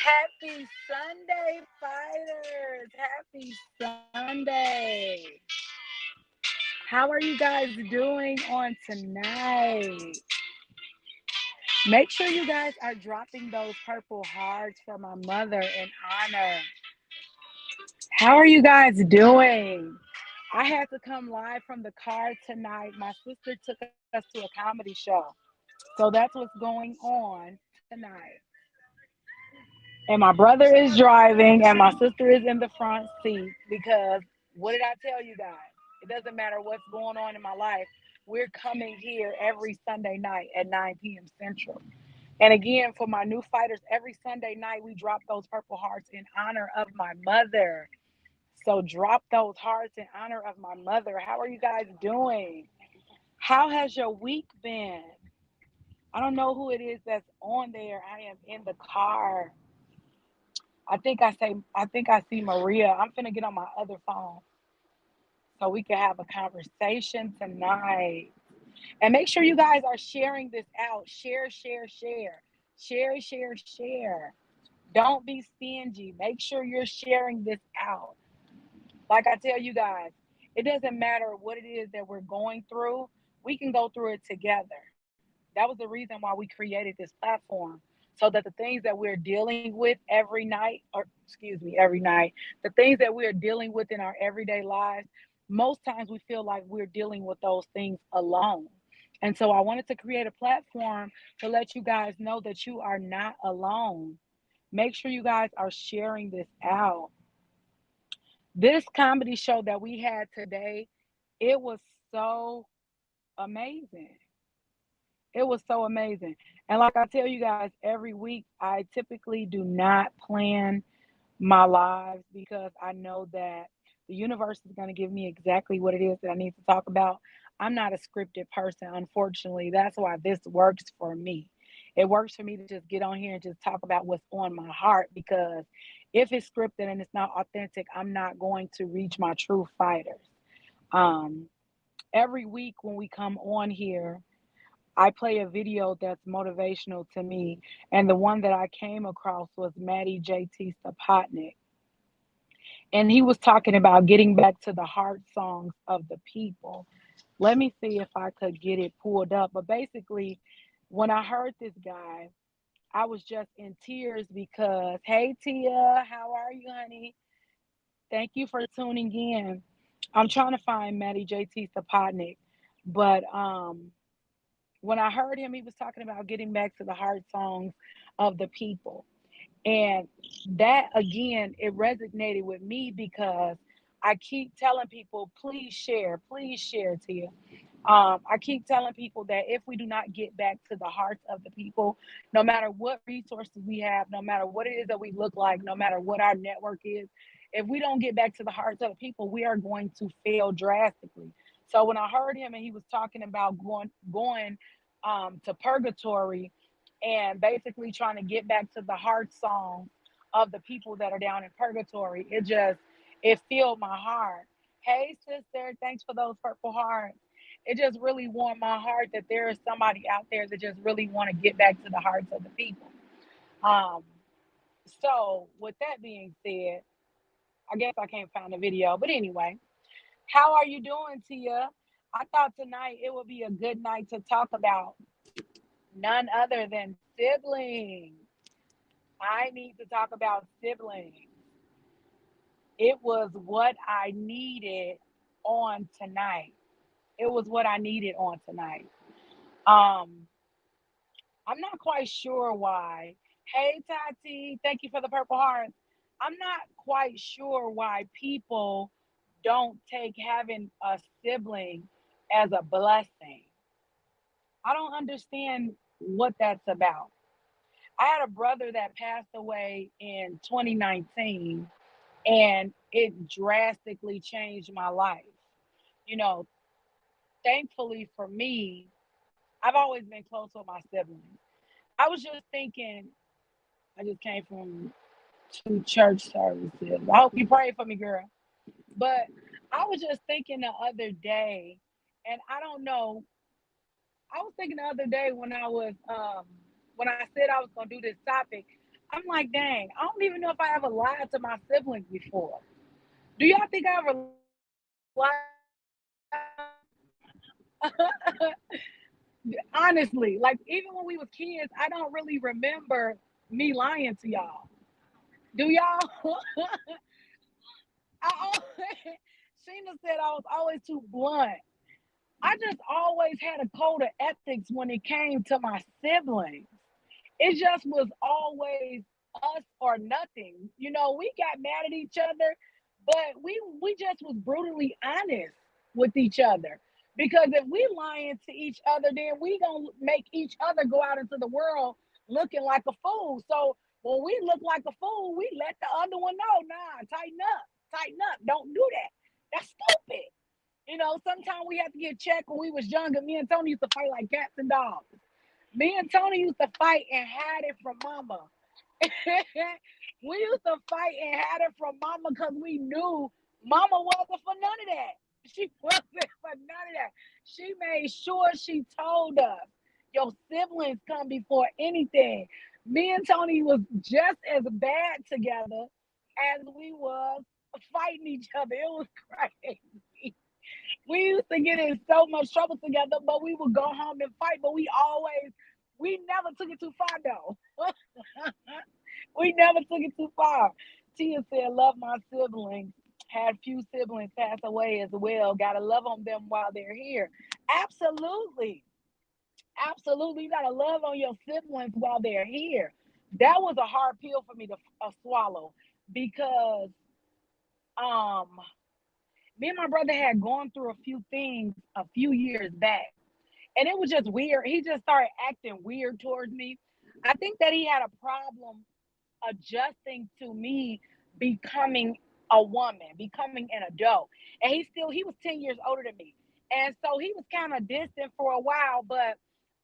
Happy Sunday, fighters. Happy Sunday. How are you guys doing on tonight? Make sure you guys are dropping those purple hearts for my mother in honor. How are you guys doing? I had to come live from the car tonight. My sister took us to a comedy show. So that's what's going on tonight. And my brother is driving, and my sister is in the front seat because what did I tell you guys? It doesn't matter what's going on in my life. We're coming here every Sunday night at 9 p.m. Central. And again, for my new fighters, every Sunday night we drop those purple hearts in honor of my mother. So drop those hearts in honor of my mother. How are you guys doing? How has your week been? I don't know who it is that's on there. I am in the car. I see Maria. I'm finna get on my other phone so we can have a conversation tonight. And make sure you guys are sharing this out. Share, share, share. Share, share, share. Don't be stingy. Make sure you're sharing this out. Like I tell you guys, it doesn't matter what it is that we're going through, we can go through it together. That was the reason why we created this platform. So that the things that we're dealing with every night, or excuse me, every night, the things that we're dealing with in our everyday lives, most times we feel like we're dealing with those things alone. And so I wanted to create a platform to let you guys know that you are not alone. Make sure you guys are sharing this out. This comedy show that we had today, it was so amazing. It was so amazing. And like I tell you guys, every week I typically do not plan my lives because I know that the universe is going to give me exactly what it is that I need to talk about. I'm not a scripted person, unfortunately. That's why this works for me. It works for me to just get on here and just talk about what's on my heart because if it's scripted and it's not authentic, I'm not going to reach my true fighters. Um, every week when we come on here, I play a video that's motivational to me. And the one that I came across was Maddie JT Stopatnik. And he was talking about getting back to the heart songs of the people. Let me see if I could get it pulled up. But basically, when I heard this guy, I was just in tears because, hey, Tia, how are you, honey? Thank you for tuning in. I'm trying to find Maddie JT Stopatnik. But when I heard him, he was talking about getting back to the heart songs of the people. And that again, it resonated with me because I keep telling people, please share, Tia. I keep telling people that if we do not get back to the hearts of the people, no matter what resources we have, no matter what it is that we look like, no matter what our network is, if we don't get back to the hearts of the people, we are going to fail drastically. So when I heard him and he was talking about going to purgatory and basically trying to get back to the heart songs of the people that are down in purgatory, it filled my heart. Hey sister, thanks for those purple hearts. It just really warmed my heart that there is somebody out there that just really want to get back to the hearts of the people. Um, so with that being said, I guess I can't find the video, but anyway, how are you doing, Tia? I thought tonight it would be a good night to talk about none other than siblings. I need to talk about siblings. It was what I needed on tonight. It was what I needed on tonight. Um, I'm not quite sure why. Hey, Tati, thank you for the purple hearts. I'm not quite sure why people don't take having a sibling as a blessing. I don't understand what that's about. I had a brother that passed away in 2019, and it drastically changed my life. You know, thankfully for me, I've always been close with my siblings. I was just thinking, I just came from 2 church services. I hope you pray for me, girl. But I was just thinking the other day, and I don't know, I was thinking the other day when I said I was gonna do this topic. I'm like, dang, I don't even know if I ever lied to my siblings before. Do y'all think I ever lied to my siblings? Honestly, like even when we was kids, I don't really remember me lying to y'all. Do y'all? I always, Sheena said I was always too blunt. I just always had a code of ethics when it came to my siblings. It just was always us or nothing. You know, we got mad at each other, but we just was brutally honest with each other. Because if we lying to each other, then we gonna make each other go out into the world looking like a fool. So when we look like a fool, we let the other one know, nah, tighten up, don't do that. That's stupid. You know, sometimes we have to get checked. When we was younger, me and Tony used to fight like cats and dogs. Me and Tony used to fight and hide it from mama. We used to fight and hide it from mama because we knew mama wasn't for none of that. She wasn't for none of that. She made sure she told us, your siblings come before anything. Me and Tony was just as bad together as we was fighting each other. It was crazy. We used to get in so much trouble together, but we would go home and fight. But we never took it too far though. We never took it too far. Tia said, love my siblings. Had few siblings pass away as well. Gotta love on them while they're here. Absolutely. Absolutely. You gotta love on your siblings while they're here. That was a hard pill for me to swallow because um me and my brother had gone through a few things a few years back. And it was just weird. He just started acting weird towards me. I think that he had a problem adjusting to me becoming a woman, becoming an adult. And he was 10 years older than me. And so he was kind of distant for a while, but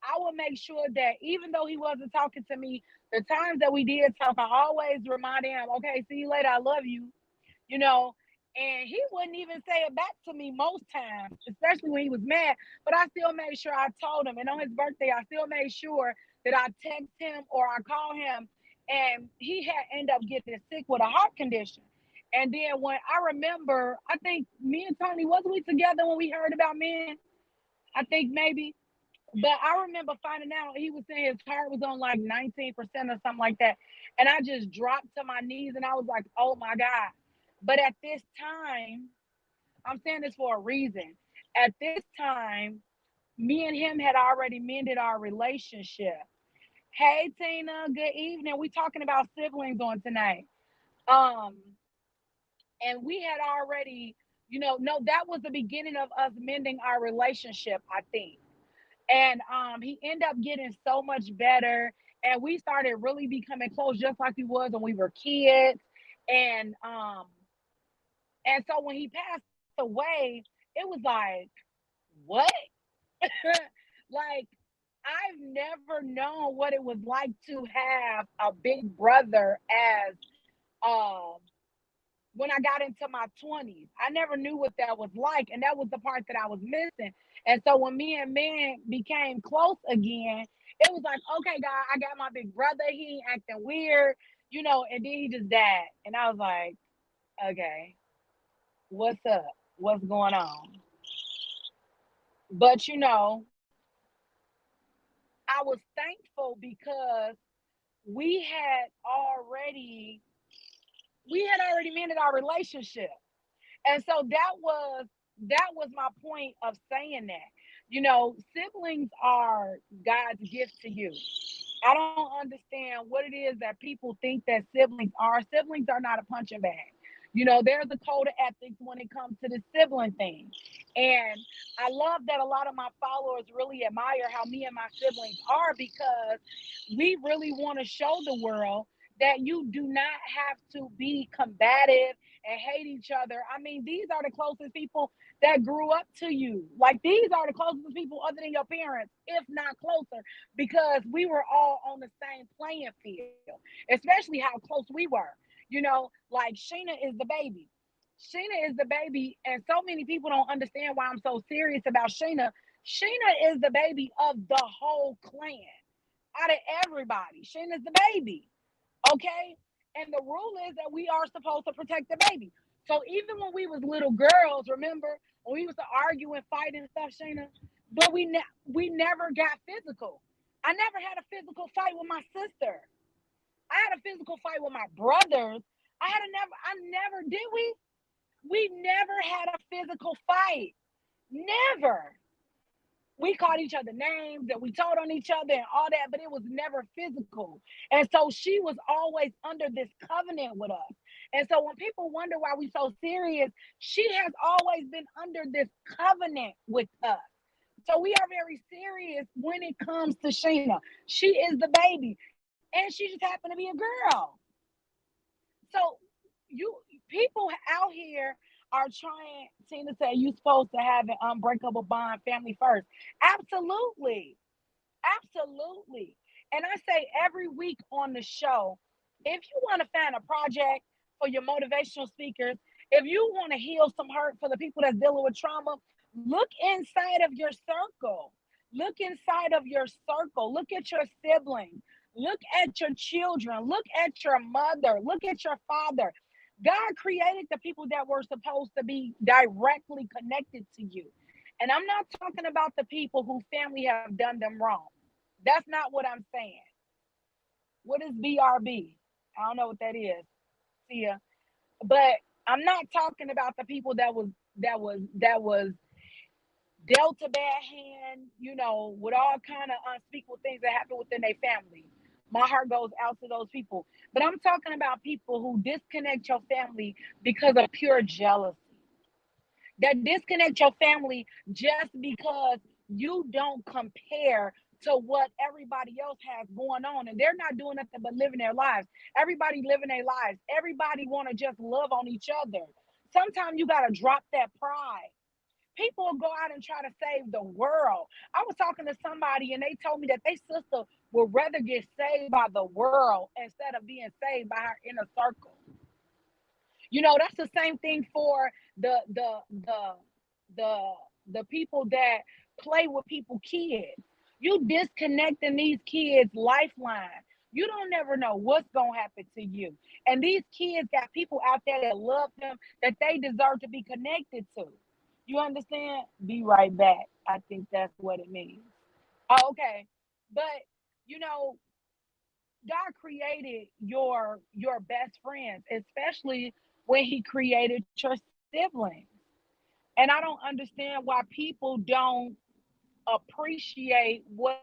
I would make sure that even though he wasn't talking to me, the times that we did talk, I always remind him, okay, see you later, I love you, you know. And he wouldn't even say it back to me most times, especially when he was mad. But I still made sure I told him. And on his birthday, I still made sure that I text him or I call him. And he had ended up getting sick with a heart condition. And then when I remember, I think me and Tony, wasn't we together when we heard about men? I think maybe. But I remember finding out he was saying his heart was on like 19% or something like that. And I just dropped to my knees and I was like, oh my God. But at this time, I'm saying this for a reason. At this time, me and him had already mended our relationship. Hey Tina, good evening. We talking about siblings on tonight. Um, and we had already, no, that was the beginning of us mending our relationship, I think. And he ended up getting so much better, and we started really becoming close just like we was when we were kids. And um and so when he passed away, it was like, what? Like, I've never known what it was like to have a big brother as um when I got into my 20s. I never knew what that was like. And that was the part that I was missing. And so when me and man became close again, it was like, okay, God, I got my big brother. He ain't acting weird, and then he just died. And I was like, okay, what's up? What's going on? But, I was thankful because we had already we had already mended our relationship. And so that was my point of saying that. Siblings are God's gift to you. I don't understand what it is that people think that siblings are. Siblings are not a punching bag. There's a code of ethics when it comes to the sibling thing. And I love that a lot of my followers really admire how me and my siblings are, because we really want to show the world that you do not have to be combative and hate each other. I mean, these are the closest people that grew up to you. Like, these are the closest people other than your parents, if not closer, because we were all on the same playing field, especially how close we were. Like, Sheena is the baby. Sheena is the baby, and so many people don't understand why I'm so serious about Sheena. Sheena is the baby of the whole clan. Out of everybody, Sheena's the baby. Okay? And the rule is that we are supposed to protect the baby. So even when we was little girls, remember when we used to argue and fight and stuff, Shayna, but we never got physical. I never had a physical fight with my sister. I had a physical fight with my brothers. I never did we? We never had a physical fight. Never. We called each other names and we told on each other and all that, but it was never physical. And so she was always under this covenant with us. And so when people wonder why we so serious, she has always been under this covenant with us. So we are very serious when it comes to Sheena. She is the baby, and she just happened to be a girl. So you people out here are trying, Tina said, you supposed to have an unbreakable bond, family first. Absolutely. Absolutely. And I say every week on the show, if you want to find a project for your motivational speakers, if you want to heal some hurt for the people that's dealing with trauma, look inside of your circle. Look inside of your circle. Look at your siblings. Look at your children. Look at your mother. Look at your father. God created the people that were supposed to be directly connected to you. And I'm not talking about the people whose family have done them wrong. That's not what I'm saying. What is BRB? I don't know what that is. See ya. But I'm not talking about the people that was dealt a bad hand, with all kind of unspeakable things that happen within their family. My heart goes out to those people. But I'm talking about people who disconnect your family because of pure jealousy, that disconnect your family just because you don't compare to what everybody else has going on, and they're not doing nothing but living their lives. Everybody living their lives. Everybody want to just love on each other. Sometimes you got to drop that pride. People will go out and try to save the world. I was talking to somebody and they told me that their sister would rather get saved by the world instead of being saved by her inner circle. That's the same thing for the the people that play with people kids. You disconnecting these kids lifeline. You don't never know what's gonna happen to you. And these kids got people out there that love them, that they deserve to be connected to. You understand? Be right back. I think that's what it means. Oh, okay. But you know, God created your best friends, especially when He created your siblings. And I don't understand why people don't appreciate what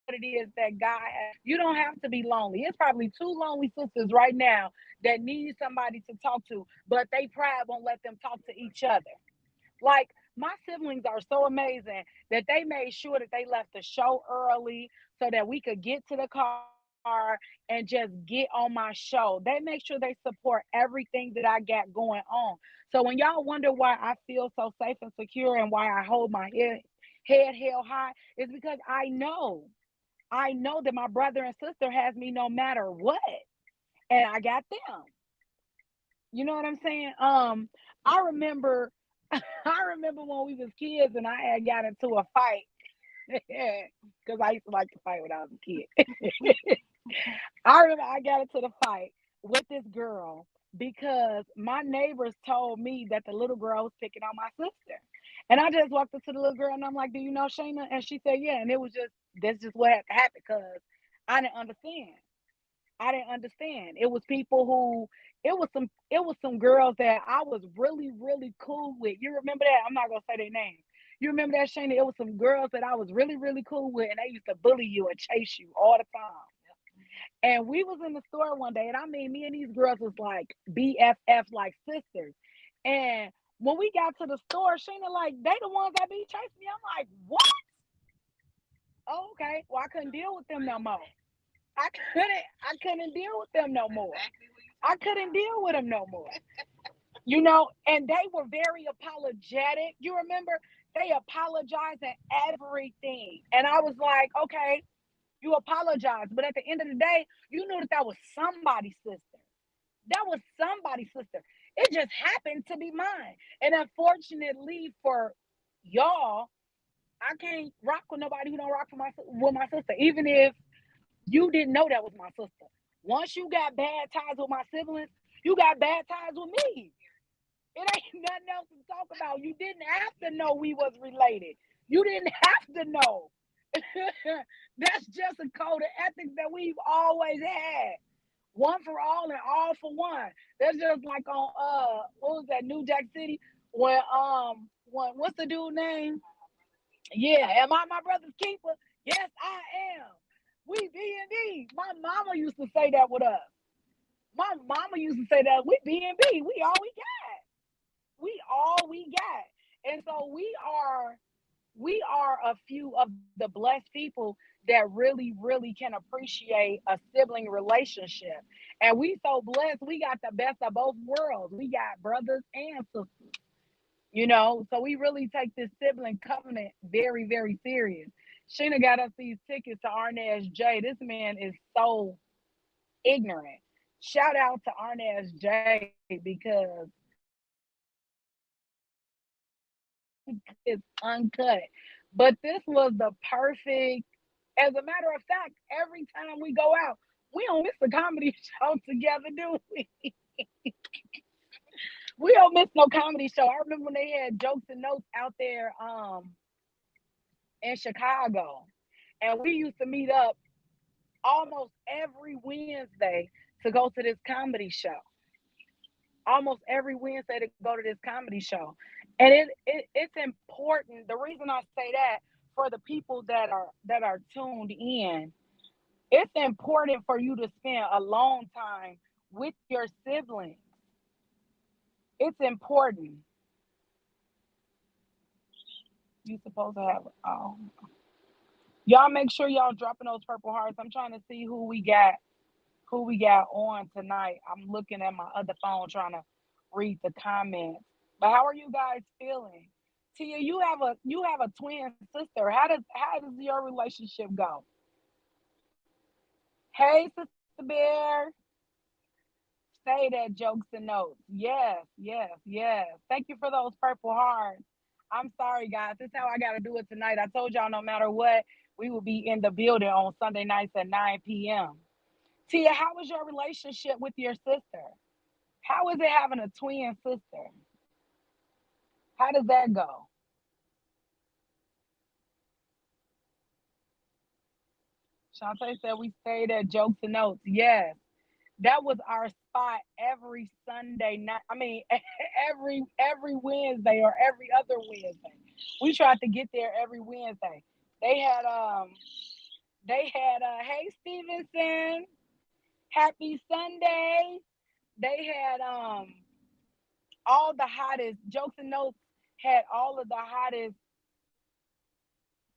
it is that God has. You don't have to be lonely. It's probably two lonely sisters right now that need somebody to talk to, but they pride won't let them talk to each other. Like, my siblings are so amazing that they made sure that they left the show early so that we could get to the car and just get on my show. They make sure they support everything that I got going on. So when y'all wonder why I feel so safe and secure and why I hold my head held high, is because I know that my brother and sister has me no matter what, and I got them. You know what I'm saying? I remember, I remember when we was kids and I had got into a fight because I used to like to fight when I was a kid. I remember I got into the fight with this girl because my neighbors told me that the little girl was picking on my sister. And I just walked up to the little girl and I'm like, "Do you know Shayna?" And she said, "Yeah." And it was just, that's just what had to happen because I didn't understand. I didn't understand. It was some girls that I was really, really cool with. You remember that? I'm not gonna say their name. You remember that, Shayna? It was some girls that I was really, really cool with, and they used to bully you and chase you all the time. And we was in the store one day, and I mean, me and these girls was like BFF, like sisters. And when we got to the store, Sheena, like, they the ones that be chasing me. I'm like, what? Oh, okay. Well, I couldn't deal with them no more. I couldn't deal with them no more. I couldn't deal with them no more. And they were very apologetic. You remember? They apologized and everything. And I was like, okay, you apologize. But at the end of the day, you knew that that was somebody's sister. That was somebody's sister. It just happened to be mine. And unfortunately for y'all, I can't rock with nobody who don't rock with my sister, even if you didn't know that was my sister. Once you got bad ties with my siblings, you got bad ties with me. It ain't nothing else to talk about. You didn't have to know we was related. You didn't have to know. That's just a code of ethics that we've always had. One for all and all for one. That's just like on what was that, New Jack City? When what's the dude name? Yeah, am I my brother's keeper? Yes, I am. We B and B. My mama used to say that with us. My mama used to say that we B and B. We all we got. We all we got. And so we are a few of the blessed people that really, really can appreciate a sibling relationship. And we so blessed, we got the best of both worlds. We got brothers and sisters, so we really take this sibling covenant very, very serious. Sheena got us these tickets to Arnaz J. This man is so ignorant. Shout out to Arnaz J because it's uncut. But this was the perfect, as a matter of fact, every time we go out, we don't miss a comedy show together, do we? We don't miss no comedy show. I remember when they had Jokes and Notes out there in Chicago. And we used to meet up almost every Wednesday to go to this comedy show. Almost every Wednesday to go to this comedy show. And it's important. The reason I say that, for the people that are tuned in, it's important for you to spend a long time with your siblings. It's important. You supposed to have y'all make sure y'all dropping those purple hearts. I'm trying to see who we got on tonight. I'm looking at my other phone trying to read the comments. But how are you guys feeling? Tia, you have a twin sister. How does your relationship go? Hey, Sister Bear. Say that, Jokes and Notes. Yes, yes, yes. Thank you for those purple hearts. I'm sorry, guys. This is how I got to do it tonight. I told y'all no matter what, we will be in the building on Sunday nights at 9 p.m. Tia, how is your relationship with your sister? How is it having a twin sister? How does that go? Shantae said we stayed at Jokes and Notes. Yes, that was our spot every Sunday night. I mean, every Wednesday or every other Wednesday. We tried to get there every Wednesday. They had hey Stevenson, happy Sunday. They had all the hottest Jokes and Notes, had all of the hottest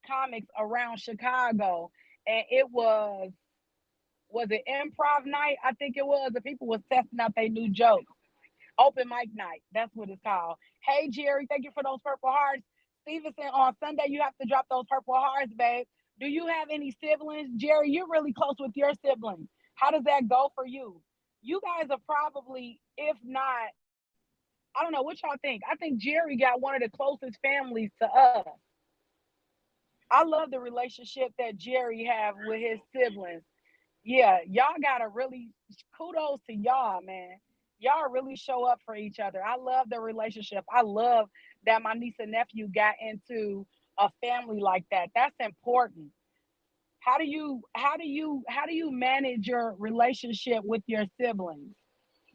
comics around Chicago, and it was it improv night? I think it was. The people was testing out their new jokes. Open mic night. That's what it's called. Hey Jerry, thank you for those purple hearts. Stevenson, on Sunday you have to drop those purple hearts, babe. Do you have any siblings? Jerry, you're really close with your siblings. How does that go for you? You guys are probably, if not, I don't know what y'all think. I think Jerry got one of the closest families to us. I love the relationship that Jerry have with his siblings. Yeah, y'all gotta really, kudos to y'all, man. Y'all really show up for each other. I love the relationship. I love that my niece and nephew got into a family like that. That's important. How do you manage your relationship with your siblings,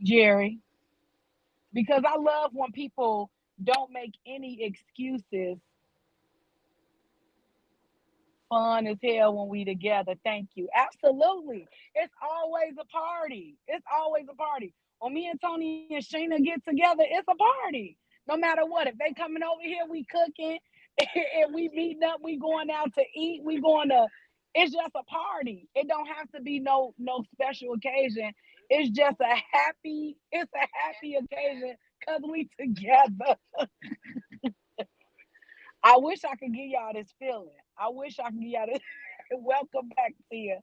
Jerry? Because I love when people don't make any excuses. Fun as hell when we together. Thank you. Absolutely. It's always a party. It's always a party. When me and Tony and Sheena get together, it's a party. No matter what. If they coming over here, we cooking. And we meeting up, we going out to eat, we going to, it's just a party. It don't have to be no special occasion. It's a happy occasion because we together. I wish I could give y'all this feeling. I wish I could give y'all this. Welcome back, Tia.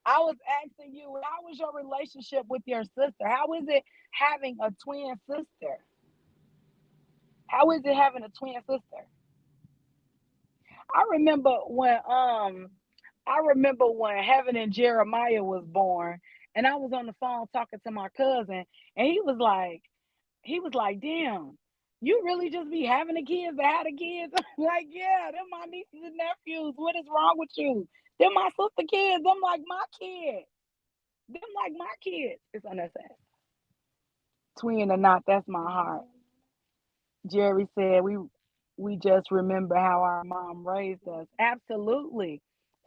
I was asking you, how was your relationship with your sister? How is it having a twin sister? How is it having a twin sister? I remember when I remember when Heaven and Jeremiah was born, And I was on the phone talking to my cousin, and he was like, damn, you really just be having the kids to have the kids? I'm like, yeah, them my nieces and nephews. What is wrong with you? Them my sister kids. Them like my kids. Them like my kids. It's unnecessary. Twin or not, that's my heart. Jerry said we just remember how our mom raised us. Absolutely.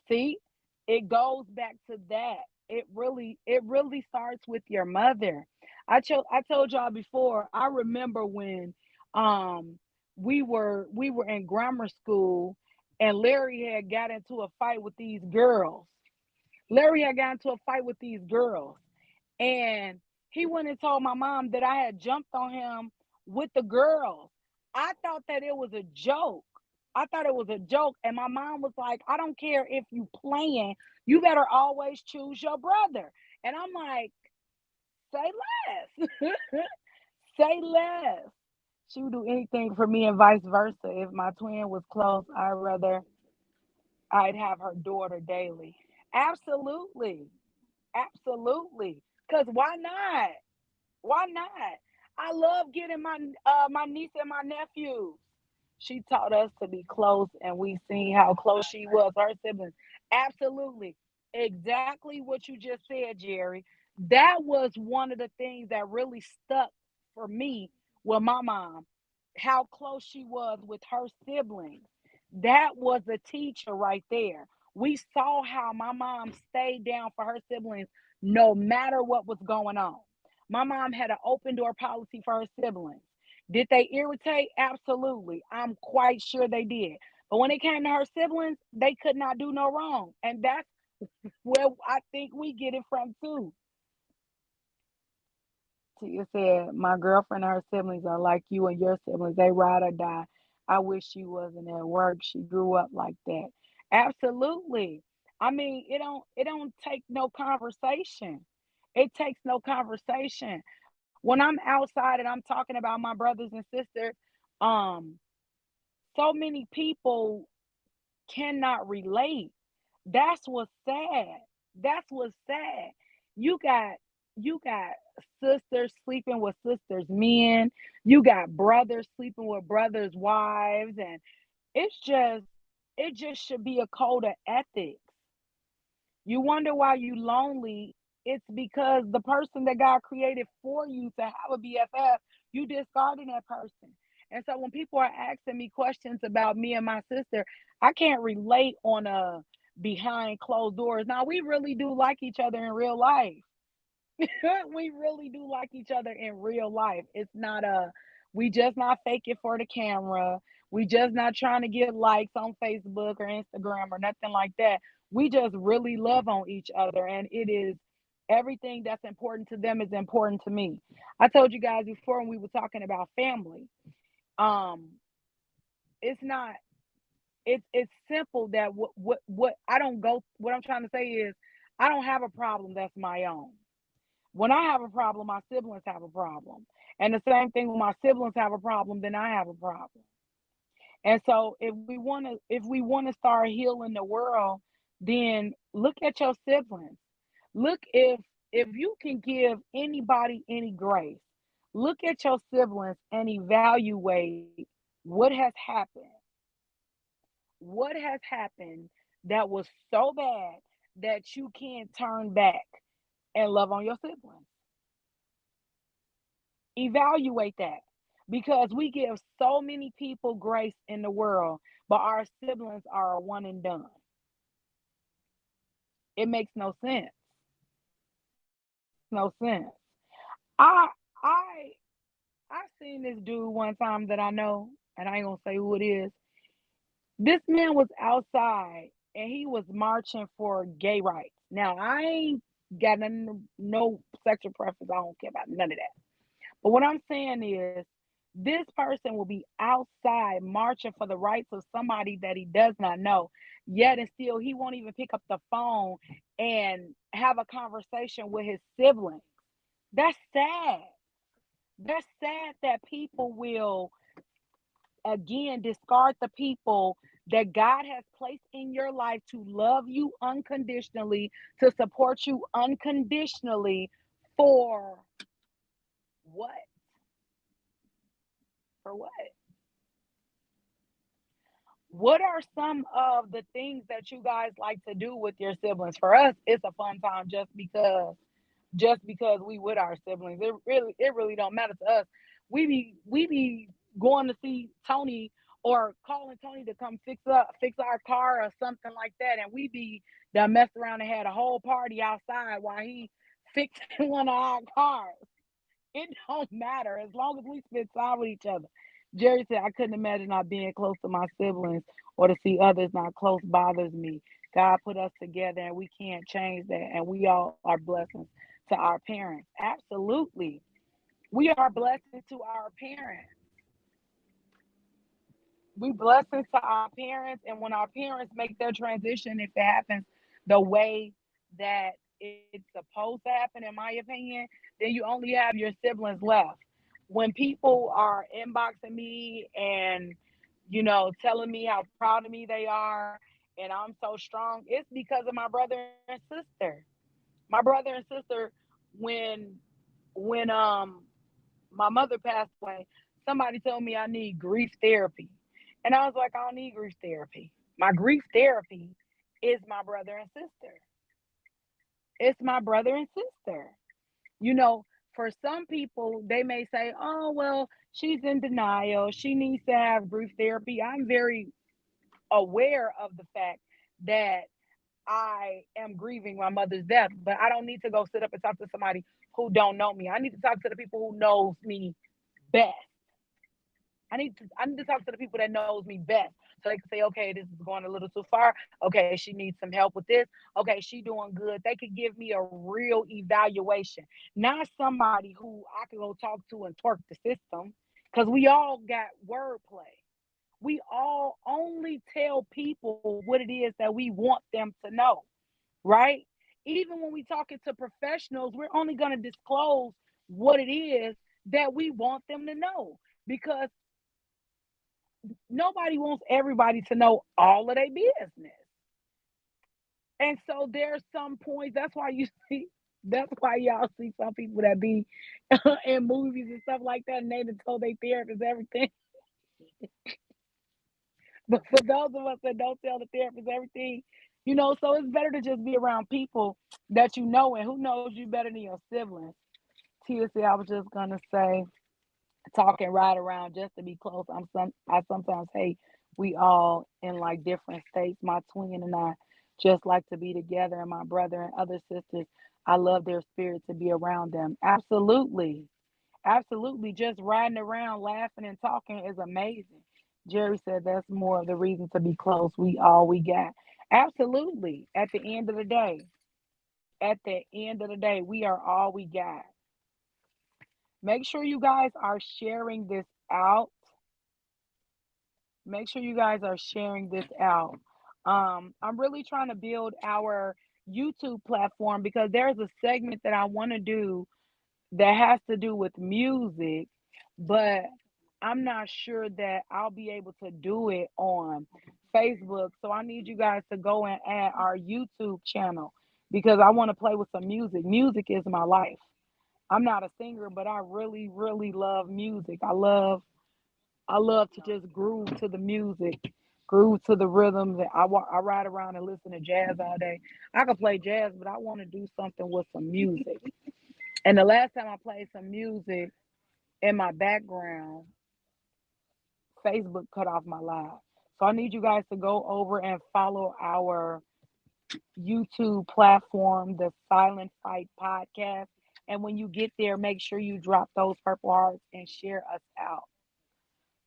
See, it goes back to that. It really starts with your mother. I told y'all before, I remember when um we were in grammar school and Larry had got into a fight with these girls. Larry had got into a fight with these girls. And he went and told my mom that I had jumped on him with the girls. I thought that it was a joke. I thought it was a joke. And my mom was like, I don't care if you playing, you better always choose your brother. And I'm like, say less. Say less. She would do anything for me and vice versa. If my twin was close, I'd have her daughter daily. Absolutely. Absolutely. Cause why not? Why not? I love getting my niece and my nephews. She taught us to be close, and we seen how close she was, her siblings. Absolutely, exactly what you just said, Jerry. That was one of the things that really stuck for me with my mom. How close she was with her siblings. That was a teacher right there. We saw how my mom stayed down for her siblings no matter what was going on. My mom had an open door policy for her siblings. Did they irritate? Absolutely. I'm quite sure they did. But when it came to her siblings, they could not do no wrong. And that's where I think we get it from too. Tia said, my girlfriend and her siblings are like you and your siblings. They ride or die. I wish she wasn't at work. She grew up like that. Absolutely. I mean, it don't take no conversation. It takes no conversation. When I'm outside and I'm talking about my brothers and sisters, um, so many people cannot relate. That's what's sad. That's what's sad. You got you got sisters sleeping with sisters' men. You got brothers sleeping with brothers' wives, and it's just it just should be a code of ethics. You wonder why you lonely. It's because the person that God created for you to have a BFF, you discarding that person. And so when people are asking me questions about me and my sister, I can't relate on a behind closed doors. Now we really do like each other in real life. We really do like each other in real life. It's not a we just not fake it for the camera. We just not trying to get likes on Facebook or Instagram or nothing like that. We just really love on each other, and it is everything that's important to them is important to me. I told you guys before when we were talking about family. Um it's not it's simple that what I don't go what I'm trying to say is I don't have a problem that's my own. When I have a problem, my siblings have a problem. And the same thing when my siblings have a problem, then I have a problem. And so if we want to start healing the world, then look at your siblings. Look if you can give anybody any grace, look at your siblings and evaluate what has happened. What has happened that was so bad that you can't turn back and love on your siblings? Evaluate that because we give so many people grace in the world, but our siblings are a one and done. It makes no sense. It makes no sense. I I I seen this dude one time that I know, and I ain't gonna say who it is. This man was outside and he was marching for gay rights. Now I ain't got no sexual preference. I don't care about none of that. But what I'm saying is, this person will be outside marching for the rights of somebody that he does not know. Yet and still, he won't even pick up the phone and have a conversation with his siblings. That's sad. That's sad that people will again discard the people that God has placed in your life to love you unconditionally, to support you unconditionally for what? For what? What are some of the things that you guys like to do with your siblings? For us, it's a fun time just because we with our siblings. It really don't matter to us. We be going to see Tony or calling Tony to come fix our car or something like that, and we be done messed around and had a whole party outside while he fixing one of our cars. It don't matter as long as we spend time with each other. Jerry said, I couldn't imagine not being close to my siblings or to see others not close bothers me. God put us together and we can't change that. And we all are blessings to our parents. Absolutely. We are blessings to our parents. We blessings to our parents. And when our parents make their transition, if it happens the way that it's supposed to happen, in my opinion, then you only have your siblings left. When people are inboxing me and telling me how proud of me they are and I'm so strong, it's because of my brother and sister. My brother and sister, when when my mother passed away, somebody told me I need grief therapy. And I was like, I don't need grief therapy. My grief therapy is my brother and sister. It's my brother and sister. You know, for some people, they may say, oh, well, she's in denial. She needs to have grief therapy. I'm very aware of the fact that I am grieving my mother's death, but I don't need to go sit up and talk to somebody who don't know me. I need to talk to the people who knows me best. I need to talk to the people that knows me best. So they can say, okay, this is going a little too far. Okay, she needs some help with this. Okay, she doing good. They could give me a real evaluation, not somebody who I could go talk to and twerk the system. Because we all got wordplay. We all only tell people what it is that we want them to know, right? Even when we talking to professionals, we're only going to disclose what it is that we want them to know because nobody wants everybody to know all of their business. And so there's some points. That's why you see. That's why y'all see some people that be in movies and stuff like that, and they done told their therapist everything. But for those of us that don't tell the therapist everything, so it's better to just be around people that you know, and who knows you better than your siblings. TLC, I was just gonna say, talking right around just to be close. I sometimes hate we all in like different states. My twin and I just like to be together, and my brother and other sisters. I love their spirit to be around them. Absolutely. Absolutely. Just riding around laughing and talking is amazing. Jerry said that's more of the reason to be close. We all we got. Absolutely. At the end of the day, we are all we got. Make sure you guys are sharing this out. Make sure you guys are sharing this out. I'm really trying to build our YouTube platform because there's a segment that I want to do that has to do with music, but I'm not sure that I'll be able to do it on Facebook. So I need you guys to go and add our YouTube channel because I want to play with some music. Music is my life. I'm not a singer, but I really, really love music. I love to just groove to the music, groove to the rhythms. And I ride around and listen to jazz all day. I can play jazz, but I want to do something with some music. And the last time I played some music in my background, Facebook cut off my live. So I need you guys to go over and follow our YouTube platform, the Silent Fight Podcast. And when you get there, make sure you drop those purple hearts and share us out.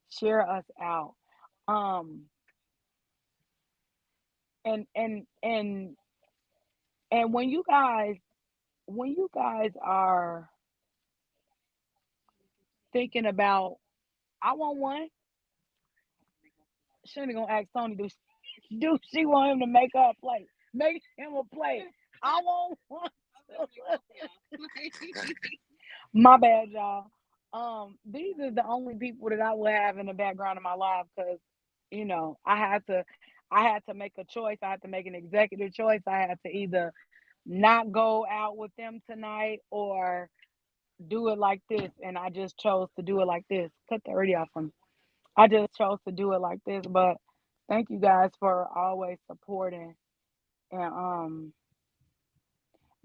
Share us out. Um, and when you guys are thinking about, I want one. Shouldn't gonna ask Tony, do she want him to make her a plate? Make him a plate. I want one. My bad, y'all. These are the only people that I will have in the background of my life because I had to make a choice. I had to make an executive choice. I had to either not go out with them tonight or do it like this. And I just chose to do it like this. Cut the radio off from me. I just chose to do it like this. But thank you guys for always supporting and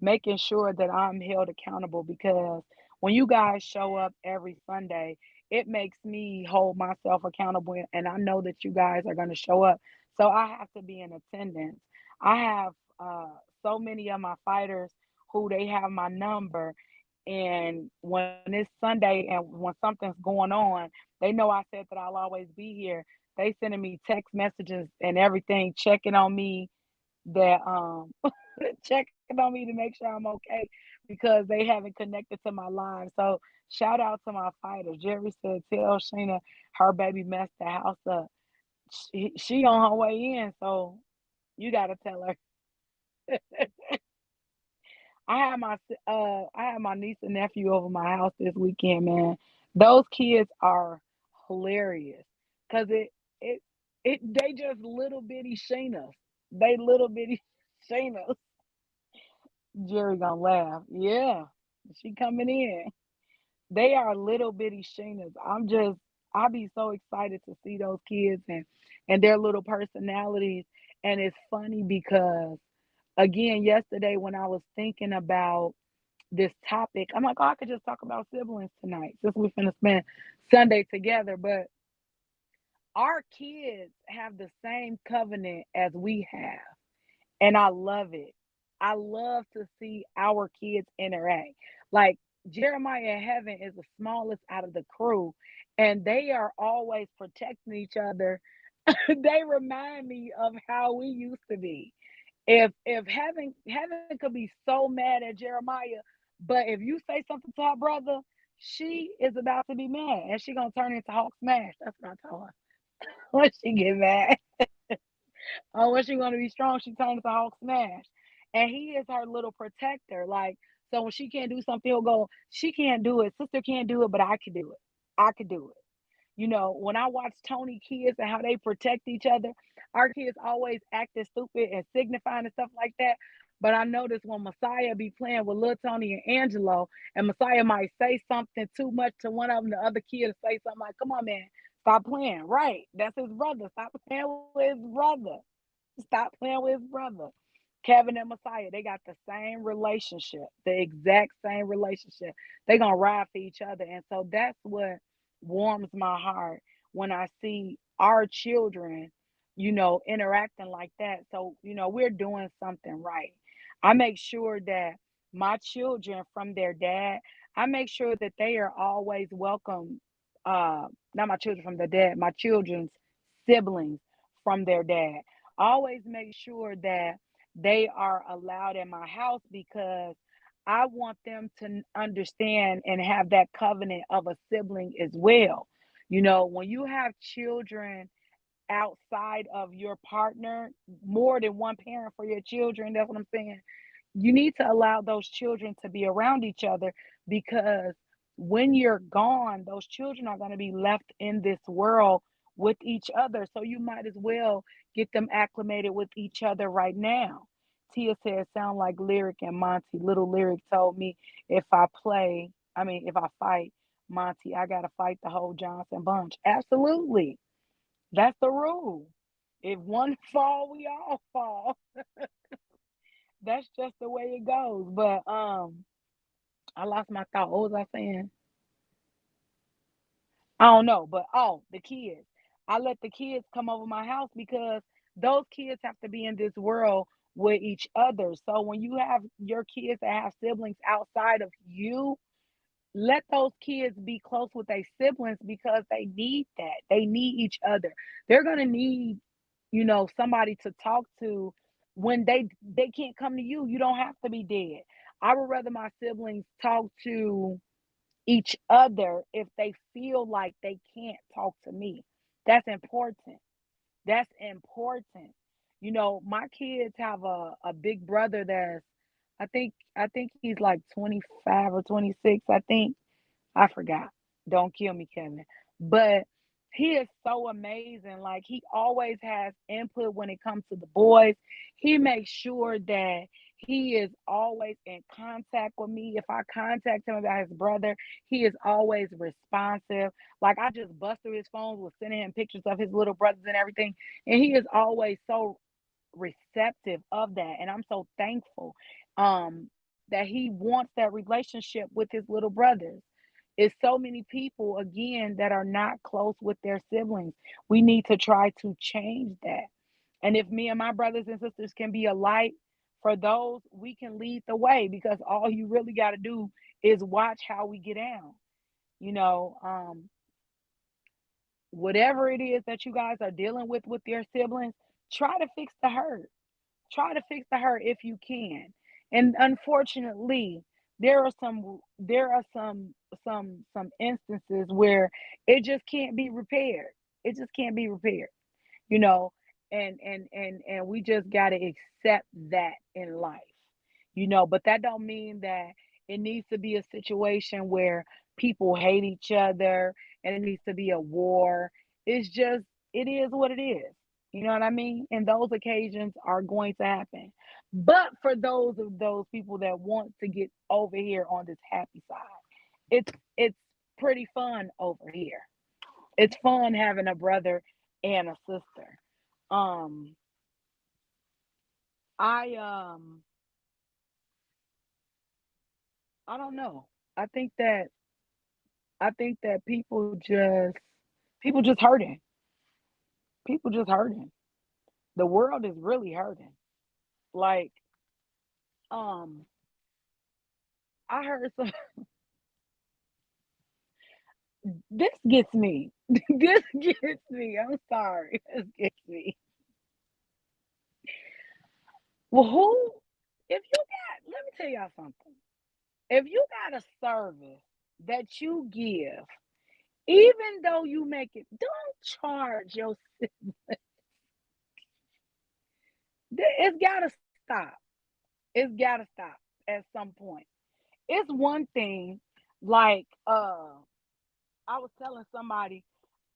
making sure that I'm held accountable, because when you guys show up every Sunday, it makes me hold myself accountable. And I know that you guys are going to show up. So I have to be in attendance. I have uh, so many of my fighters who they have my number. And when it's Sunday and when something's going on, they know I said that I'll always be here. They sending me text messages and everything, checking on me, that checking on me to make sure I'm okay, because they haven't connected to my live. So shout out to my fighters. Jerry said, "Tell Sheena her baby messed the house up. She on her way in, so you gotta tell her." I had my niece and nephew over my house this weekend, man. Those kids are hilarious, cause it they just little bitty Sheenas. They little bitty Sheenas. Jerry gonna laugh. Yeah, she coming in. They are little bitty Sheenas. I be so excited to see those kids and their little personalities. And it's funny because again, yesterday when I was thinking about this topic, I'm like, oh, I could just talk about siblings tonight since we're finna spend Sunday together. But our kids have the same covenant as we have. And I love it. I love to see our kids interact. Like Jeremiah and Heaven is the smallest out of the crew, and they are always protecting each other. They remind me of how we used to be. If Heaven could be so mad at Jeremiah, but if you say something to her brother, she is about to be mad, and she gonna turn into Hulk Smash. That's what I told her. When she get mad. Oh, when she want to be strong, she turns to Hulk Smash. And he is her little protector. Like, so when she can't do something, he'll go, she can't do it. Sister can't do it, but I can do it. I could do it. When I watch Tony kids and how they protect each other, our kids always acting stupid and signifying and stuff like that. But I notice when Messiah be playing with Lil Tony and Angelo, and Messiah might say something too much to one of them, the other kid will say something like, "Come on, man, stop playing." Right? That's his brother. Stop playing with his brother. Stop playing with his brother. Kevin and Messiah, they got the same relationship, the exact same relationship. They gonna ride for each other, and so that's what warms my heart when I see our children, interacting like that. So we're doing something right. I make sure that my children from their dad, I make sure that they are always welcome. Not my children from their dad, my children's siblings from their dad. I always make sure that they are allowed in my house, because I want them to understand and have that covenant of a sibling as well. When you have children outside of your partner, more than one parent for your children, that's what I'm saying. You need to allow those children to be around each other, because when you're gone, those children are going to be left in this world with each other. So you might as well get them acclimated with each other right now. Tia said, sound like Lyric and Monty. Little Lyric told me if I fight Monty, I got to fight the whole Johnson bunch. Absolutely. That's the rule. If one fall, we all fall. That's just the way it goes. But I lost my thought. What was I saying? I don't know. But the kids. I let the kids come over my house because those kids have to be in this world with each other. So when you have your kids that have siblings outside of you, let those kids be close with their siblings, because they need that. They need each other. They're gonna need, somebody to talk to when they can't come to you. You don't have to be dead. I would rather my siblings talk to each other if they feel like they can't talk to me. That's important. That's important. My kids have a big brother that's, I think he's like 25 or 26. I think, I forgot. Don't kill me, Kevin. But He is so amazing. Like he always has input when it comes to the boys. He makes sure that he is always in contact with me. If I contact him about his brother, he is always responsive. Like I just bust through his phone with sending him pictures of his little brothers and everything. And he is always so receptive of that. And I'm so thankful that he wants that relationship with his little brothers. It's so many people again that are not close with their siblings. We need to try to change that. And if me and my brothers and sisters can be a light for those, we can lead the way because all you really got to do is watch how we get down. You know, whatever it is that you guys are dealing with your siblings, try to fix the hurt. Try to fix the hurt if you can. And unfortunately, there are some instances where it just can't be repaired. It just can't be repaired, you know, and we just got to accept that in life. But that don't mean that it needs to be a situation where people hate each other and it needs to be a war. It's just it is what it is. You know what I mean? And those occasions are going to happen. But for those people that want to get over here on this happy side, it's pretty fun over here. It's fun having a brother and a sister. Um I I don't know. I think that I think that people just hurting. People just hurting. The world is really hurting. Like um I heard some this gets me. This gets me. I'm sorry. This gets me. Well, if you let me tell y'all something. If you got a service that you give, even though you make it, don't charge your. It's gotta stop. It's gotta stop at some point. It's one thing, like I was telling somebody,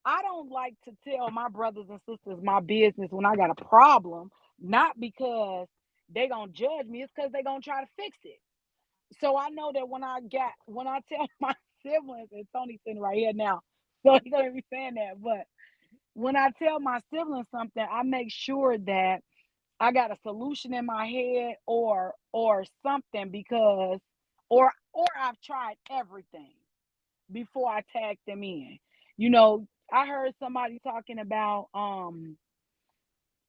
I don't like to tell my brothers and sisters my business when I got a problem, not because they gonna judge me, it's because they gonna try to fix it. So I know that when I tell my siblings, and Tony's sitting right here now, so he's gonna be saying that, but when I tell my siblings something, I make sure that I got a solution in my head or something because or I've tried everything before I tag them in. I heard somebody talking about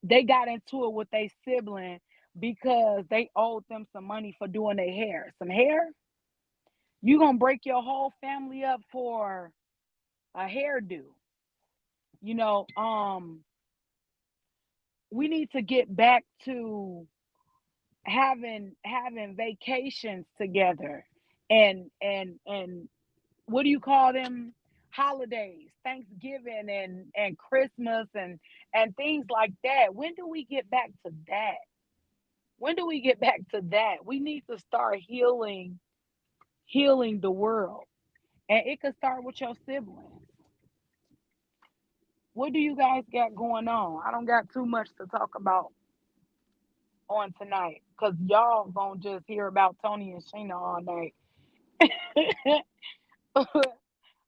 they got into it with their sibling because they owed them some money for doing their hair. Some hair? You gonna break your whole family up for a hairdo. You know, we need to get back to having vacations together and what do you call them, holidays, Thanksgiving and Christmas and things like that. When do we get back to that? When do we get back to that? We need to start healing the world, and it could start with your siblings. What do you guys got going on? I don't got too much to talk about on tonight because y'all gonna just hear about Tony and Sheena all night.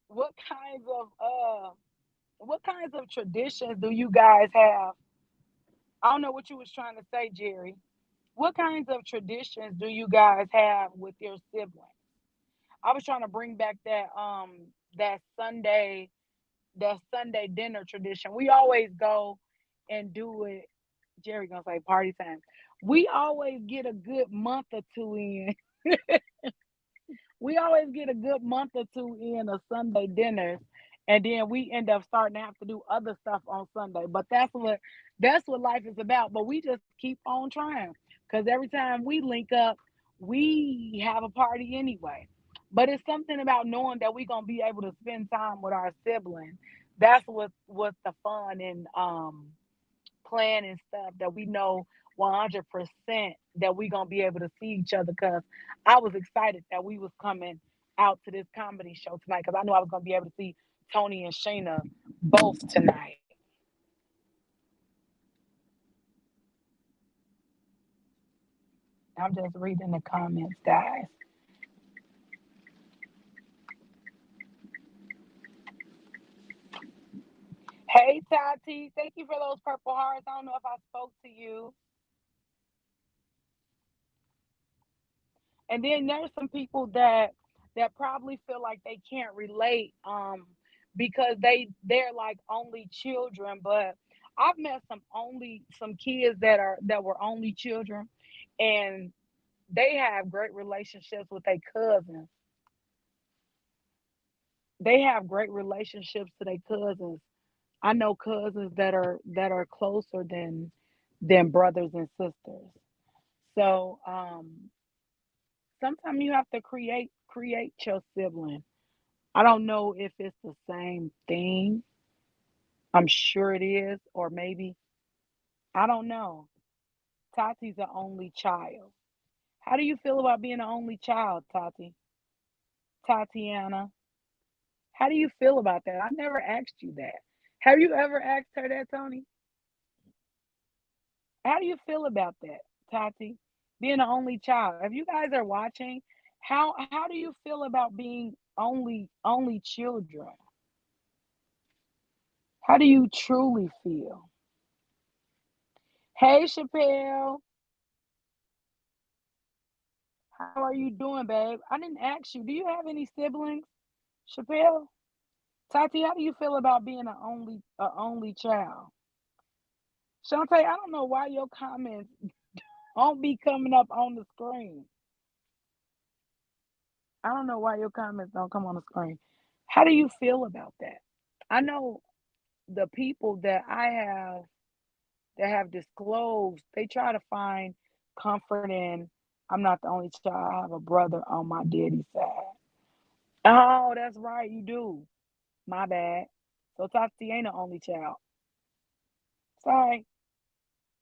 what kinds of what kinds of traditions do you guys have? I don't know what you was trying to say, Jerry. What kinds of traditions do you guys have with your siblings? I was trying to bring back that Sunday dinner tradition. We always go and do it. Jerry gonna say party time. We always get a good month or two in. We always get a good month or two in of Sunday dinners, and then we end up starting to have to do other stuff on Sunday. But that's what life is about. But we just keep on trying because every time we link up, we have a party anyway. But it's something about knowing that we're gonna be able to spend time with our siblings. That's what's the fun in plan and stuff, that we know 100% that we gonna be able to see each other. Cause I was excited that we was coming out to this comedy show tonight because I knew I was gonna be able to see Tony and Shayna both tonight. I'm just reading the comments, guys. Hey, Tati, thank you for those purple hearts. I don't know if I spoke to you. And then there's some people that probably feel like they can't relate because they're like only children, but I've met some kids that were only children, and they have great relationships with their cousins. They have great relationships to their cousins. I know cousins that are closer than brothers and sisters. So sometimes you have to create your sibling. I don't know if it's the same thing. I'm sure it is, or maybe I don't know. Tati's the only child. How do you feel about being an only child, Tati? Tatiana? How do you feel about that? I never asked you that. Have you ever asked her that, Tony? How do you feel about that, Tati? Being an only child. If you guys are watching, how do you feel about being only children? How do you truly feel? Hey, Chappelle, how are you doing, babe? I didn't ask you. Do you have any siblings, Chappelle? Tati, how do you feel about being a only child? Shantae, I don't know why your comments won't be coming up on the screen. I don't know why your comments don't come on the screen. How do you feel about that? I know the people that have disclosed, they try to find comfort in I'm not the only child. I have a brother on my daddy's side. Oh, that's right, you do. My bad. So Tati ain't the only child. Sorry.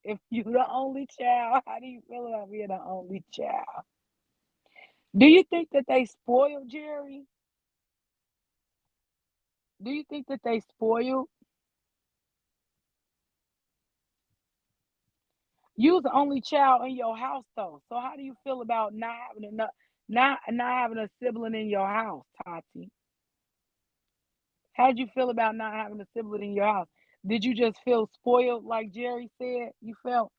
If you the only child, how do you feel about being the only child? Do you think that they spoiled Jerry? Do you think that they spoiled? You was the only child in your house though. So how do you feel about not having a sibling in your house, Tati? How'd you feel about not having a sibling in your house? Did you just feel spoiled like Jerry said you felt?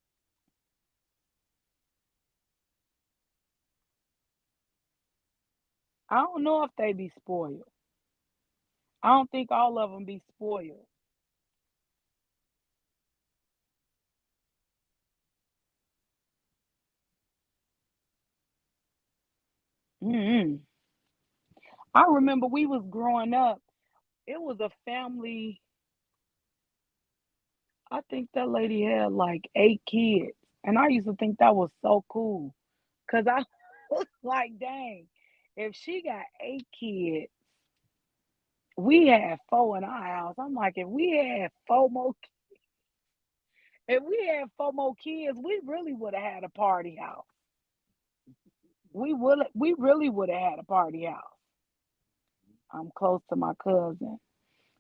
I don't know if they be spoiled. I don't think all of them be spoiled. Mm-mm. I remember we was growing up. It was a family. I think that lady had like 8 kids, and I used to think that was so cool. Cause I was like, dang, if she got 8 kids, we had four in our house. I'm like, if we had 4 more kids, we really would have had a party house. We really would have had a party house. I'm close to my cousin.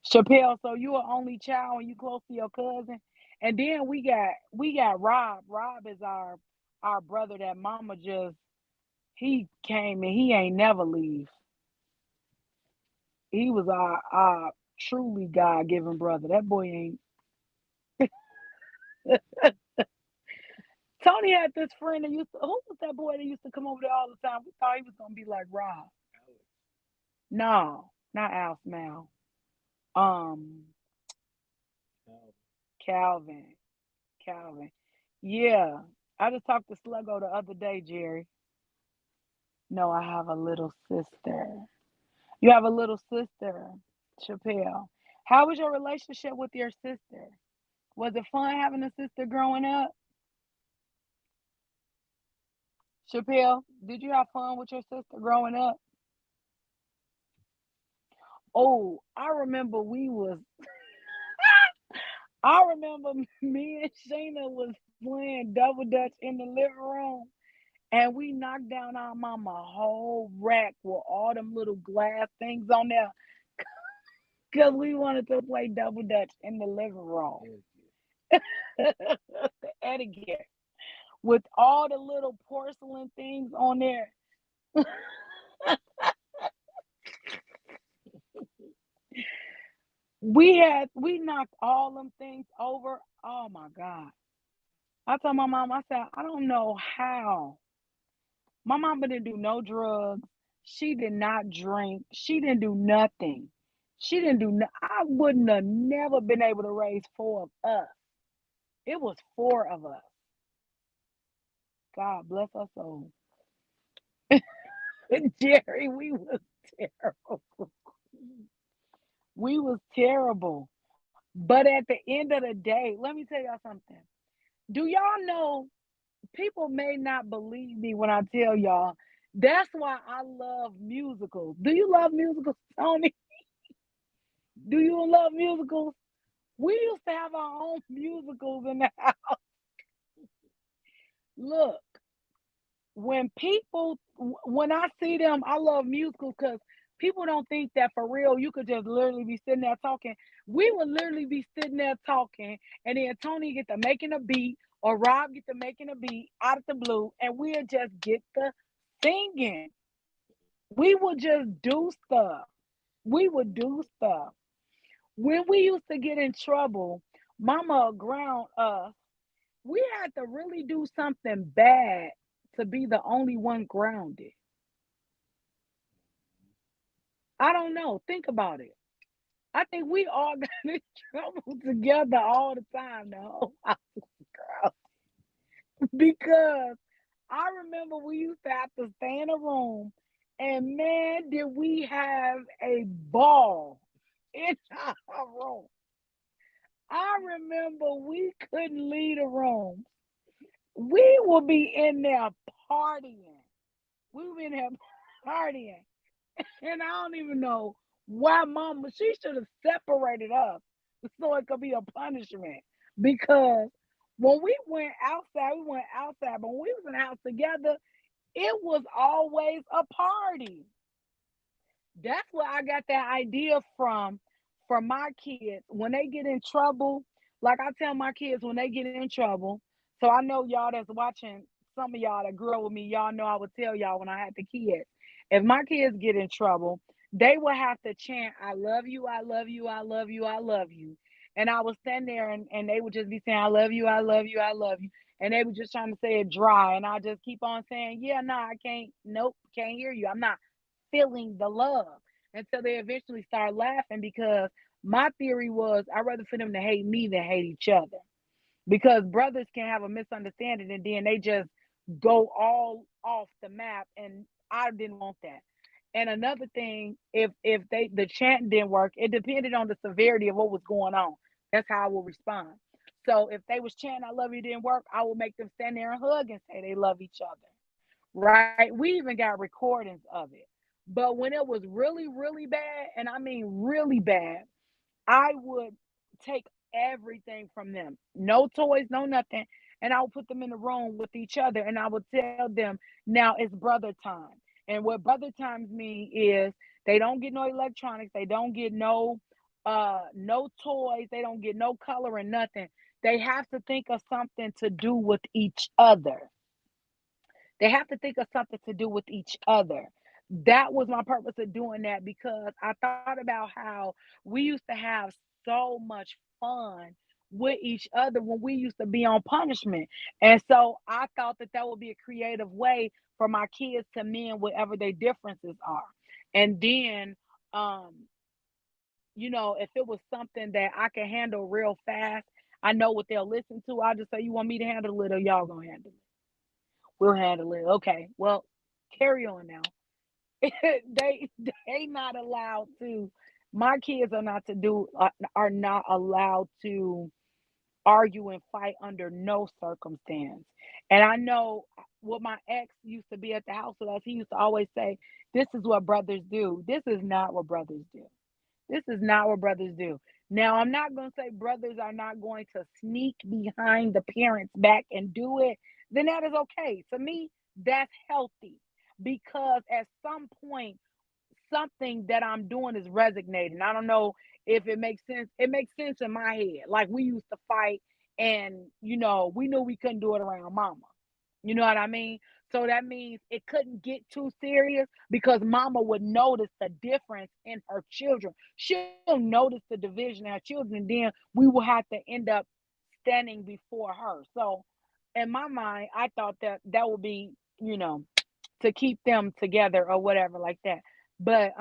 Chappelle, so you are only child and you close to your cousin. And then we got Rob. Rob is our brother that mama just he came and he ain't never leave. He was our truly God given brother. That boy ain't Tony had this friend that used to who was that boy that used to come over there all the time? We thought he was gonna be like Rob. No, not Al Smell. Um Calvin. Calvin. Yeah. I just talked to Sluggo the other day, Jerry. No, I have a little sister. You have a little sister, Chappelle. How was your relationship with your sister? Was it fun having a sister growing up? Chappelle, did you have fun with your sister growing up? Oh, I remember me and Sheena was playing double dutch in the living room and we knocked down our mama whole rack with all them little glass things on there. because we wanted to play double dutch in the living room. The etiquette with all the little porcelain things on there. We knocked all them things over. Oh my God. I told my mom, I said, I don't know how. My mama didn't do no drugs. She did not drink. She didn't do nothing. She didn't do no, I wouldn't have never been able to raise four of us. It was four of us. God bless her soul. Jerry, we was terrible. We was terrible. But at the end of the day, let me tell y'all something. Do y'all know people may not believe me when I tell y'all that's why I love musicals. Do you love musicals, Tony? Do you love musicals? We used to have our own musicals in the house. Look, when I see them, I love musicals because people don't think that for real you could just literally be sitting there talking. We would literally be sitting there talking, and then Tony get to making a beat, or Rob get to making a beat out of the blue, and we'll just get to singing. We would just do stuff. We would do stuff. When we used to get in trouble, Mama ground us. We had to really do something bad to be the only one grounded. I don't know. Think about it. I think we all got in trouble together all the time, though. Girl. Because I remember we used to have to stay in a room, and man, did we have a ball in our room. I remember we couldn't leave the room. We would be in there partying. We were in there partying. And I don't even know why mama, she should have separated us so it could be a punishment. Because when we went outside. But when we was in the house together, it was always a party. That's where I got that idea from my kids. When they get in trouble, like I tell my kids when they get in trouble. So I know y'all that's watching, some of y'all that grew up with me, y'all know I would tell y'all when I had the kids. If my kids get in trouble, they will have to chant, I love you, I love you, I love you, I love you. And I would stand there and they would just be saying, I love you, I love you, I love you. And they were just trying to say it dry. And I just keep on saying, yeah, no, I can't, nope, can't hear you. I'm not feeling the love until they eventually start laughing because my theory was I'd rather for them to hate me than hate each other because brothers can have a misunderstanding and then they just go all off the map, and I didn't want that. And another thing, if they the chant didn't work, it depended on the severity of what was going on. That's how I would respond. So if they was chanting I love you didn't work, I would make them stand there and hug and say they love each other. Right? We even got recordings of it. But when it was really, really bad, and I mean really bad, I would take everything from them. No toys, no nothing. And I would put them in the room with each other and I would tell them, now it's brother time. And what brother times mean is they don't get no electronics, they don't get no toys, they don't get no color and nothing. They have to think of something to do with each other. They have to think of something to do with each other. That was my purpose of doing that because I thought about how we used to have so much fun with each other when we used to be on punishment. And so I thought that that would be a creative way for my kids to mend whatever their differences are. And then, um, if it was something that I can handle real fast, I know what they'll listen to. I'll just say, you want me to handle it or y'all gonna handle it? We'll handle it. Okay. Well, carry on now. They not allowed to. My kids are not allowed to argue and fight under no circumstance. And I know what my ex used to be at the house with us. He used to always say, "This is what brothers do. This is not what brothers do. This is not what brothers do." Now, I'm not going to say brothers are not going to sneak behind the parents' back and do it. Then that is okay. To me, that's healthy because at some point, something that I'm doing is resonating. I don't know if it makes sense. It makes sense in my head. Like we used to fight and we knew we couldn't do it around mama. You know what I mean? So that means it couldn't get too serious because mama would notice the difference in her children. She'll notice the division in her children, and then we will have to end up standing before her. So in my mind, I thought that that would be, to keep them together or whatever like that. But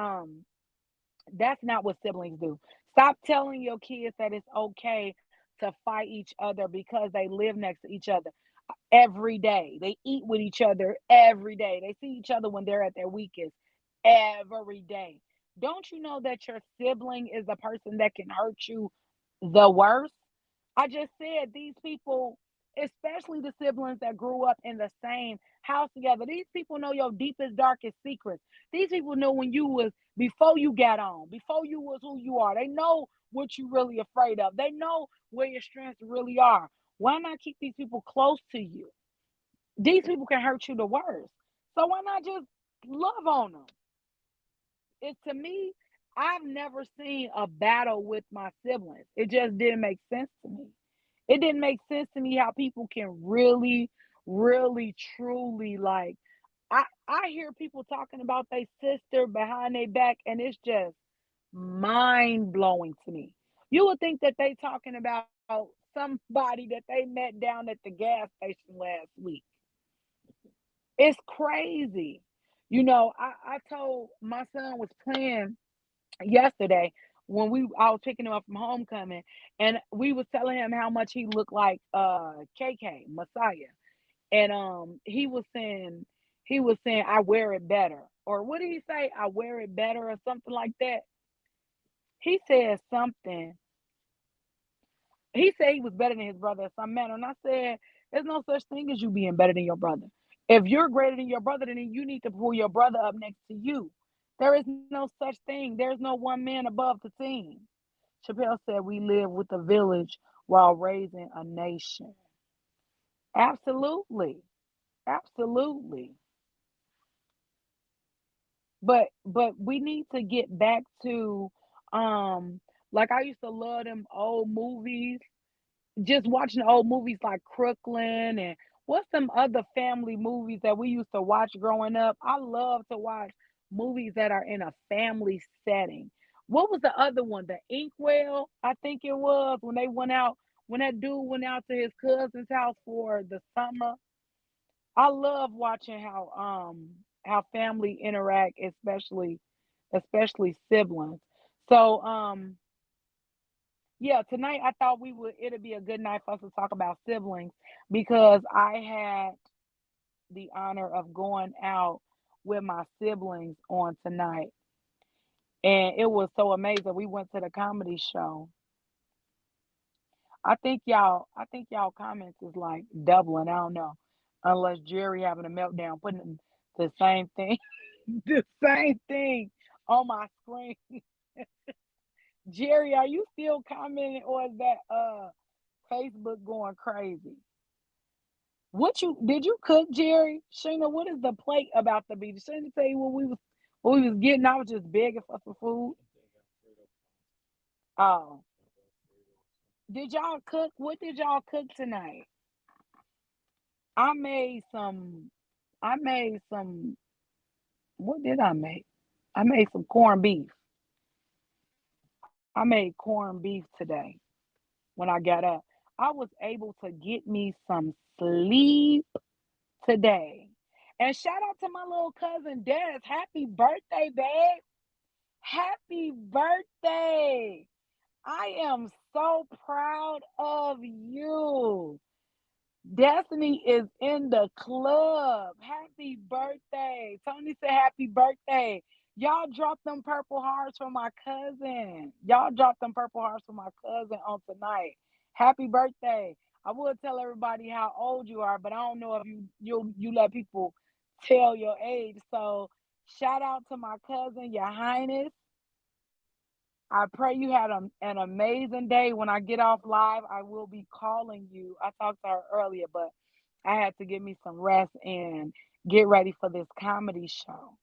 that's not what siblings do. Stop telling your kids that it's okay to fight each other because they live next to each other every day. They eat with each other every day. They see each other when they're at their weakest every day. Don't you know that your sibling is the person that can hurt you the worst? I just said these people, especially the siblings that grew up in the same house together, these people know your deepest, darkest secrets. These people know when you was before you got on, before you was who you are. They know what you really afraid of. They know where your strengths really are. Why not keep these people close to you? These people can hurt you the worst. So why not just love on them? It to me, I've never seen a battle with my siblings. It just didn't make sense to me. It didn't make sense to me how people can really, really, truly like. I hear people talking about their sister behind their back, and it's just mind blowing to me. You would think that they talking about somebody that they met down at the gas station last week. It's crazy. I told my son was playing yesterday when we I was picking him up from homecoming, and we was telling him how much he looked like KK Messiah. And he was saying I wear it better. Or what did he say? I wear it better or something like that. He said something. He said he was better than his brother in some manner. And I said, there's no such thing as you being better than your brother. If you're greater than your brother, then you need to pull your brother up next to you. There is no such thing. There's no one man above the team. Chappelle said we live with a village while raising a nation. Absolutely. Absolutely. But we need to get back to um like I used to love them old movies, just watching old movies like Crooklyn and what's some other family movies that we used to watch growing up. I love to watch movies that are in a family setting. What was the other one? The Inkwell, I think it was when they went out when that dude went out to his cousin's house for the summer. I love watching how family interact, especially siblings. So yeah, tonight I thought we would it'd be a good night for us to talk about siblings because I had the honor of going out with my siblings on tonight. And it was so amazing. We went to the comedy show. I think y'all comments is like doubling. I don't know. Unless Jerry having a meltdown, putting the same thing, the same thing on my screen. Jerry, are you still commenting or is that Facebook going crazy? What you did you cook, Jerry? Sheena, what is the plate about to be? Did Sheena tell you what we was getting? I was just begging for some food. Oh. Did y'all cook? What did y'all cook tonight? I made some I made some what did I make? I made some corned beef. I made corned beef today when I got up. I was able to get me some sleep today. And shout out to my little cousin Des. Happy birthday, babe. Happy birthday. I am so proud of you. Destiny is in the club. Happy birthday. Tony said happy birthday. Y'all drop them purple hearts for my cousin. Y'all drop them purple hearts for my cousin on tonight. Happy birthday. I would tell everybody how old you are, but I don't know if you let people tell your age. So shout out to my cousin, your highness. I pray you had an amazing day. When I get off live, I will be calling you. I talked to her earlier, but I had to give me some rest and get ready for this comedy show.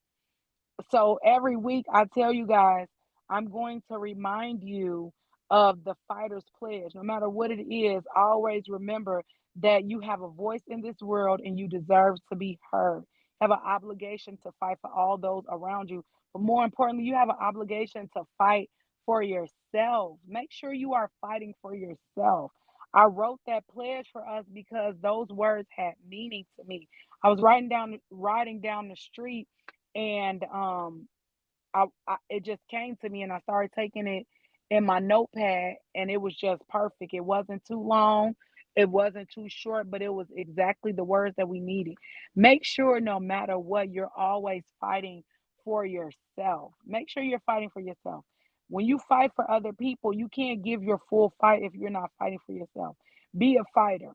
So every week I tell you guys, I'm going to remind you of the fighter's pledge. No matter what it is, always remember that you have a voice in this world and you deserve to be heard. You have an obligation to fight for all those around you. But more importantly, you have an obligation to fight for yourself. Make sure you are fighting for yourself. I wrote that pledge for us because those words had meaning to me. I was riding down the street, and it just came to me, and I started taking it in my notepad, and it was just perfect. It wasn't too long, it wasn't too short, but it was exactly the words that we needed. Make sure no matter what, you're always fighting for yourself. Make sure you're fighting for yourself. When you fight for other people, you can't give your full fight if you're not fighting for yourself. Be a fighter.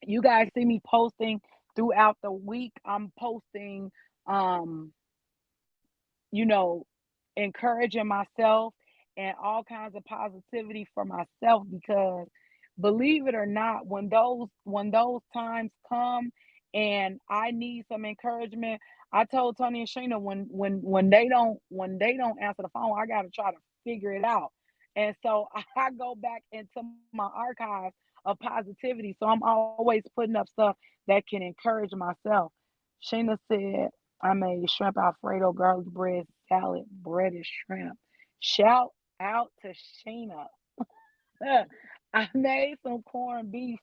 You guys see me posting throughout the week. I'm posting um you know, encouraging myself and all kinds of positivity for myself, because believe it or not, when those times come and I need some encouragement, I told Tony and Shayna, when they don't answer the phone, I gotta try to figure it out. And so I go back into my archives of positivity. So I'm always putting up stuff that can encourage myself. Shayna said, I made shrimp Alfredo, garlic bread, salad, breaded shrimp. Shout out to Sheena. I made some corned beef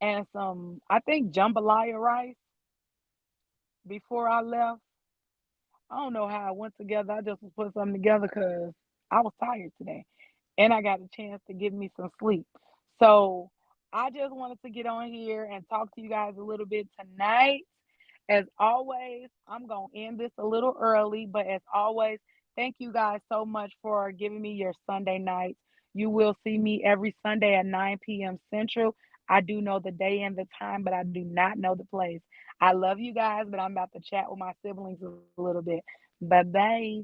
and some, I think, jambalaya rice before I left. I don't know how it went together. I just was put something together because I was tired today and I got a chance to get me some sleep. So I just wanted to get on here and talk to you guys a little bit tonight. As always, I'm going to end this a little early, but as always, thank you guys so much for giving me your Sunday nights. You will see me every Sunday at 9 p.m. Central. I do know the day and the time, but I do not know the place. I love you guys, but I'm about to chat with my siblings a little bit. Bye bye.